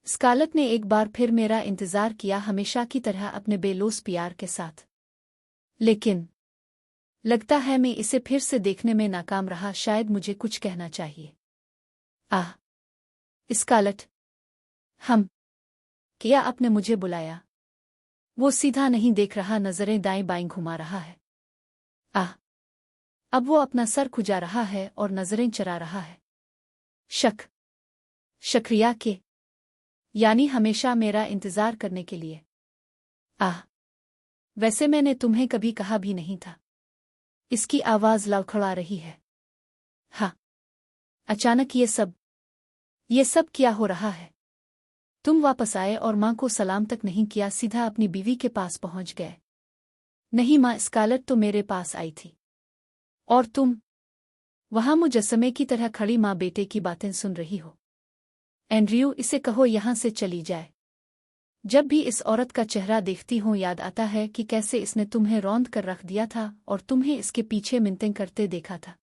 Scarlett ने एक बार फिर मेरा इंतजार किया, हमेशा की तरह अपने बेलौस प्यार के साथ। लेकिन लगता है मैं इसे फिर से देखने में नाकाम रहा। शायद मुझे कुछ कहना चाहिए। आह स्कारलेट, हम क्या आपने मुझे बुलाया? वो सीधा नहीं देख रहा, नजरें दाएं बाएं घुमा रहा है। आह अब वो अपना सर खुजा रहा है और नजरें चरा रहा है। शुक्रिया के यानी हमेशा मेरा इंतजार करने के लिए। आह वैसे मैंने तुम्हें कभी कहा भी नहीं था। इसकी आवाज लड़खड़ा रही है। हाँ, अचानक ये सब क्या हो रहा है? तुम वापस आए और मां को सलाम तक नहीं किया, सीधा अपनी बीवी के पास पहुंच गए। नहीं मां, स्कारलेट तो मेरे पास आई थी और तुम वहां मुजस्समे की तरह खड़ी मां बेटे की बातें सुन रही हो। एंड्रयू, इसे कहो यहां से चली जाए। जब भी इस औरत का चेहरा देखती हूं याद आता है कि कैसे इसने तुम्हें रौंद कर रख दिया था और तुम्हें इसके पीछे मिन्नतें करते देखा था।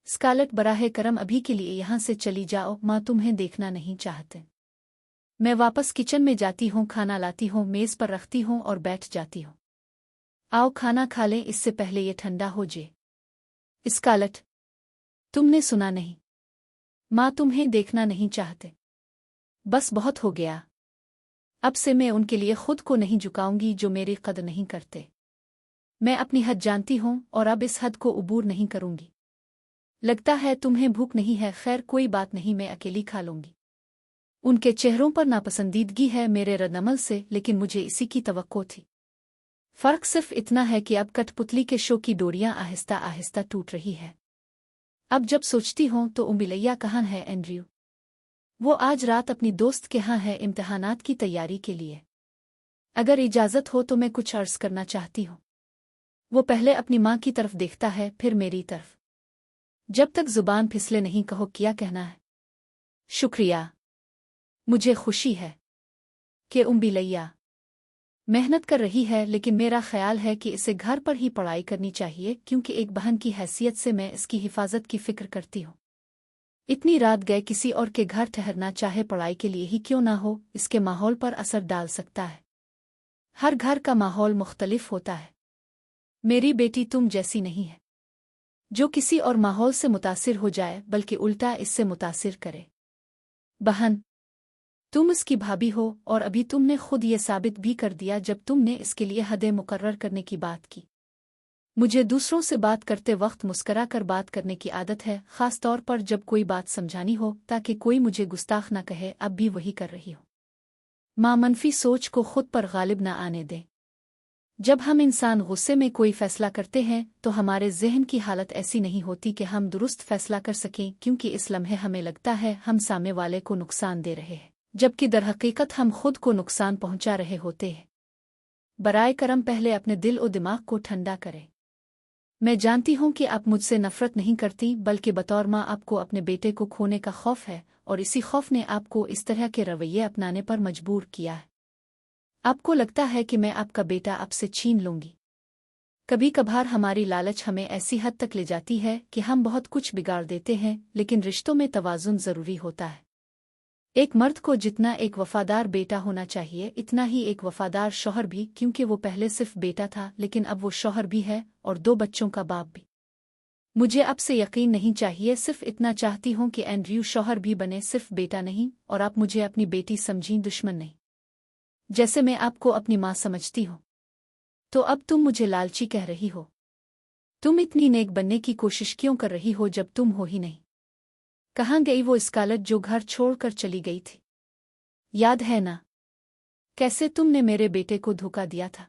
स्कारलेट, बराहे करम अभी के लिए यहां से चली जाओ, मां तुम्हें देखना नहीं चाहते। मैं वापस किचन में जाती हूँ, खाना लाती हूँ, मेज पर रखती हूँ और बैठ जाती हूँ। आओ खाना खा लें, इससे पहले ये ठंडा हो जाए। स्कारलेट, तुमने सुना नहीं? मां तुम्हें देखना नहीं चाहते। बस बहुत हो गया। अब से मैं उनके लिए खुद को नहीं झुकाऊंगी जो मेरी कदर नहीं करते। मैं अपनी हद जानती हूं और अब इस हद को उबूर नहीं करूंगी। लगता है तुम्हें भूख नहीं है। खैर कोई बात नहीं, मैं अकेली खा लूंगी। उनके चेहरों पर नापसंदीदगी है मेरे रद्दअमल से, लेकिन मुझे इसी की तवक्को थी। फर्क सिर्फ इतना है कि अब कठपुतली के शो की डोरियां आहिस्ता आहिस्ता टूट रही है। अब जब सोचती हूं तो उम्बिलैया कहाँ है एंड्रयू? वो आज रात अपनी दोस्त के यहाँ है इम्तिहानात की तैयारी के लिए। अगर इजाजत हो तो मैं कुछ अर्ज करना चाहती हूँ। वो पहले अपनी माँ की तरफ देखता है, फिर मेरी तरफ। जब तक जुबान फिसले नहीं, कहो क्या कहना है। शुक्रिया, मुझे खुशी है कि उम्बिलैया मेहनत कर रही है, लेकिन मेरा ख्याल है कि इसे घर पर ही पढ़ाई करनी चाहिए, क्योंकि एक बहन की हैसियत से मैं इसकी हिफाजत की फिक्र करती हूँ। इतनी रात गए किसी और के घर ठहरना, चाहे पढ़ाई के लिए ही क्यों ना हो, इसके माहौल पर असर डाल सकता है। हर घर का माहौल मुख्तलिफ होता है। मेरी बेटी तुम जैसी नहीं है जो किसी और माहौल से मुतासिर हो जाए, बल्कि उल्टा इससे मुतासिर करे। बहन, तुम इसकी भाभी हो और अभी तुमने खुद ये साबित भी कर दिया जब तुमने इसके लिए हदें मुकर्रर करने की बात की। मुझे दूसरों से बात करते वक्त मुस्करा कर बात करने की आदत है, खास तौर पर जब कोई बात समझानी हो, ताकि कोई मुझे गुस्ताख न कहे। अब भी वही कर रही हो। मां मनफी सोच को खुद पर गालिब न आने दे। जब हम इंसान गुस्से में कोई फैसला करते हैं तो हमारे जहन की हालत ऐसी नहीं होती कि हम दुरुस्त फैसला कर सकें, क्योंकि इस लम्हे हमें लगता है हम सामने वाले को नुकसान दे रहे हैं, जबकि दरहकीकत हम खुद को नुकसान पहुंचा रहे होते हैं। बराए करम पहले अपने दिल और दिमाग को ठंडा करें। मैं जानती हूं कि आप मुझसे नफरत नहीं करती, बल्कि बतौर मां आपको अपने बेटे को खोने का खौफ है, और इसी खौफ ने आपको इस तरह के रवैये अपनाने पर मजबूर किया है। आपको लगता है कि मैं आपका बेटा आपसे छीन लूंगी। कभी कभार हमारी लालच हमें ऐसी हद तक ले जाती है कि हम बहुत कुछ बिगाड़ देते हैं, लेकिन रिश्तों में तवाज़ुन ज़रूरी होता है। एक मर्द को जितना एक वफादार बेटा होना चाहिए, इतना ही एक वफादार शौहर भी, क्योंकि वो पहले सिर्फ बेटा था, लेकिन अब वो शौहर भी है और 2 बच्चों का बाप भी। मुझे अब से यकीन नहीं चाहिए, सिर्फ इतना चाहती हूं कि एंड्रयू शौहर भी बने, सिर्फ बेटा नहीं, और आप मुझे अपनी बेटी समझीं, दुश्मन नहीं। जैसे मैं आपको अपनी मां समझती हूं। तो अब तुम मुझे लालची कह रही हो। तुम इतनी नेक बनने की कोशिश क्यों कर रही हो जब तुम हो ही नहीं? कहाँ गई वो स्कारलेट जो घर छोड़कर चली गई थी? याद है ना कैसे तुमने मेरे बेटे को धोखा दिया था?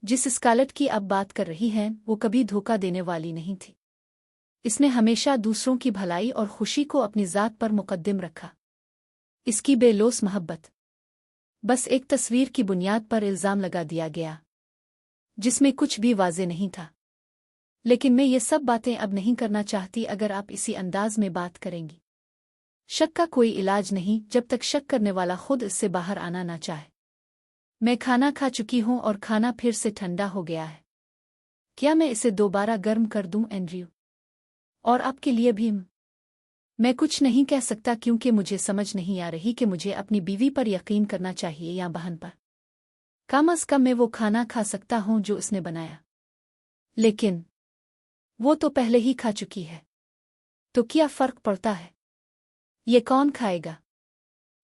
जिस स्कारलेट की अब बात कर रही हैं वो कभी धोखा देने वाली नहीं थी। इसने हमेशा दूसरों की भलाई और खुशी को अपनी ज़ात पर मुकद्दम रखा। इसकी बेलौस मोहब्बत बस एक तस्वीर की बुनियाद पर इल्ज़ाम लगा दिया गया, जिसमें कुछ भी वाज़े नहीं था। लेकिन मैं ये सब बातें अब नहीं करना चाहती अगर आप इसी अंदाज में बात करेंगी। शक का कोई इलाज नहीं जब तक शक करने वाला खुद इससे बाहर आना ना चाहे। मैं खाना खा चुकी हूं और खाना फिर से ठंडा हो गया है। क्या मैं इसे दोबारा गर्म कर दूं एंड्रयू? और आपके लिए भी? मैं कुछ नहीं कह सकता क्योंकि मुझे समझ नहीं आ रही कि मुझे अपनी बीवी पर यकीन करना चाहिए या बहन पर। कम अज कम मैं वो खाना खा सकता हूँ जो उसने बनाया, लेकिन वो तो पहले ही खा चुकी है, तो क्या फर्क पड़ता है? ये कौन खाएगा?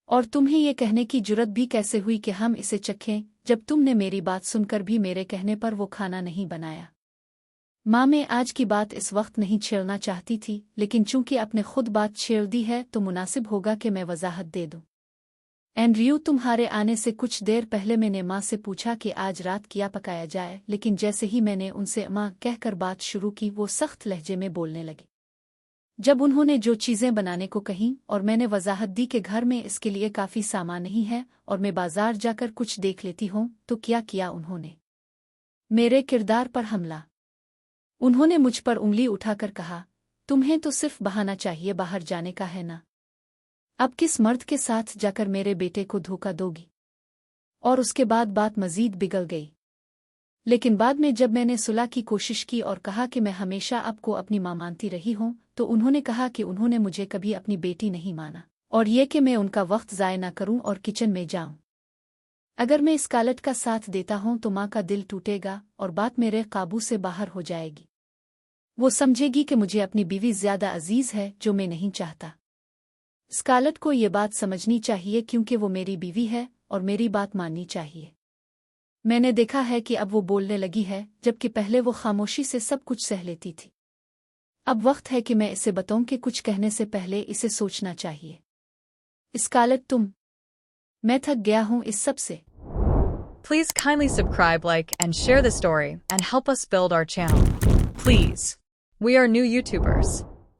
और तुम्हें ये कहने की जुर्रत भी कैसे हुई कि हम इसे चखें, जब तुमने मेरी बात सुनकर भी मेरे कहने पर वो खाना नहीं बनाया? माँ, मैं आज की बात इस वक्त नहीं छेड़ना चाहती थी, लेकिन चूंकि आपने खुद बात छेड़ दी है तो मुनासिब होगा कि मैं वजाहत दे दूं। एंड्रयू, तुम्हारे आने से कुछ देर पहले मैंने माँ से पूछा कि आज रात क्या पकाया जाए, लेकिन जैसे ही मैंने उनसे माँ कहकर बात शुरू की वो सख्त लहजे में बोलने लगी। जब उन्होंने जो चीज़ें बनाने को कहीं और मैंने वजाहत दी कि घर में इसके लिए काफ़ी सामान नहीं है और मैं बाजार जाकर कुछ देख लेती हूँ, तो क्या किया उन्होंने? मेरे किरदार पर हमला। उन्होंने मुझ पर उंगली उठाकर कहा, तुम्हें तो सिर्फ बहाना चाहिए बाहर जाने का, है ना? अब किस मर्द के साथ जाकर मेरे बेटे को धोखा दोगी? और उसके बाद बात मजीद बिगड़ गई। लेकिन बाद में जब मैंने सुलह की कोशिश की और कहा कि मैं हमेशा आपको अपनी मां मानती रही हूं, तो उन्होंने कहा कि उन्होंने मुझे कभी अपनी बेटी नहीं माना और ये कि मैं उनका वक्त ज़ाय ना करूं और किचन में जाऊं। अगर मैं स्कारलेट का साथ देता हूं तो मां का दिल टूटेगा और बात मेरे काबू से बाहर हो जाएगी। वो समझेगी कि मुझे अपनी बीवी ज्यादा अजीज है, जो मैं नहीं चाहता। स्कारलेट को ये बात समझनी चाहिए क्योंकि वो मेरी बीवी है और मेरी बात माननी चाहिए। मैंने देखा है कि अब वो बोलने लगी है, जबकि पहले वो खामोशी से सब कुछ सह लेती थी। अब वक्त है कि मैं इसे बताऊं कि कुछ कहने से पहले इसे सोचना चाहिए। स्कारलेट, मैं थक गया हूं इस सब से। Please kindly subscribe, like, and share the story, and help us build our channel. Please. We are new YouTubers.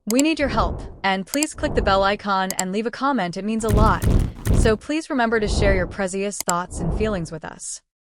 We need your help, and please click the bell icon and leave a comment, it means a lot. So please remember to share your precious thoughts and feelings with us.